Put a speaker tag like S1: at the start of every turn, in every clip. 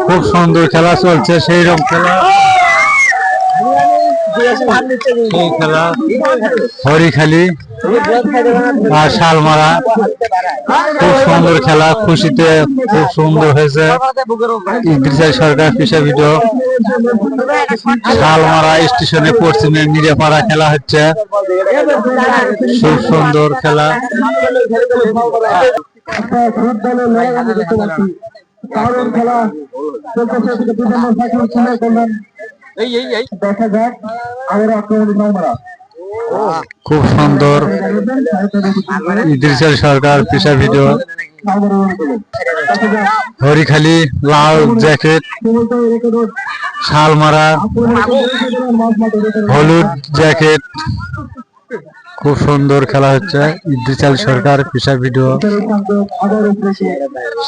S1: খুব সুন্দর খেলা চলছে, সেই রকম খেলা সেই খেলা হরিখালি আর শালমারা। খুব সুন্দর খেলা, খুশিতে খুব সুন্দর হয়েছে। ইদ্রিস আলী সরকার পেশা ভিডিও। শালমারা স্টেশনে পশ্চিমে মিরেপাড়া খেলা হচ্ছে, খুব সুন্দর খেলা। খুব সুন্দর ইদ্রিস আলী সরকার পেশা ভিডিও। হরিখালি লাল জ্যাকেট, শালমারা হলুদ জ্যাকেট। খুব সুন্দর খেলা হচ্ছে, ইদ্রিস আলী সরকার পেশা ভিডিও।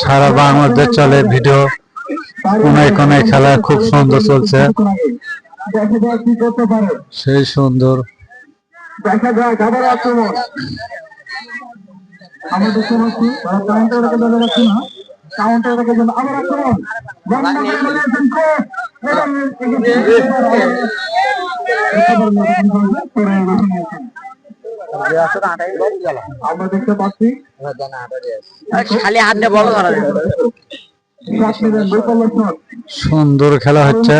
S1: সারা বাংলাদেশ চলে ভিডিও, কোনায় কোনায় খেলা খুব সুন্দর চলছে, সেই সুন্দর। দেখা যাক আবার আক্রমণ। আমরা দেখতে পাচ্ছি কাউন্টারটাকে ধরে রাখছি না, কাউন্টারটাকে জন্য আবার আক্রমণ। আমরা দেখতে পাচ্ছি খালি হাত দিয়ে বল ধরা যায়। সুন্দর খেলা হচ্ছে,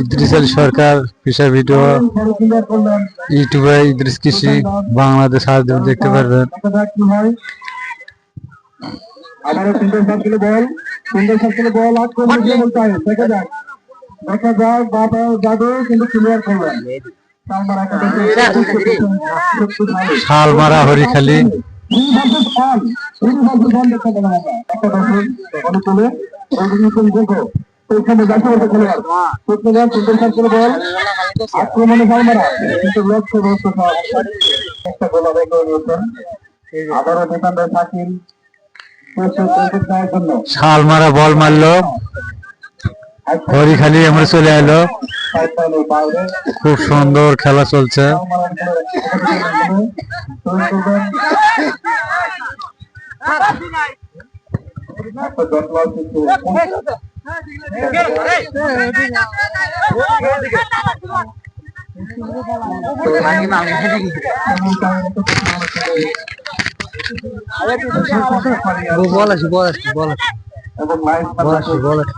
S1: ইদ্রিস আলী সরকার পেশা ভিডিও। ইউটিউবে ইদ্রিস কৃষি বাংলাদেশ দেখতে পারবেন। শালমারা হরিখালি শালমারা বল মারলো, হরিখালি আমরা চলে এলো। খুব সুন্দর খেলা চলছে। বল আসি বল আসি বল আসি বল আসি।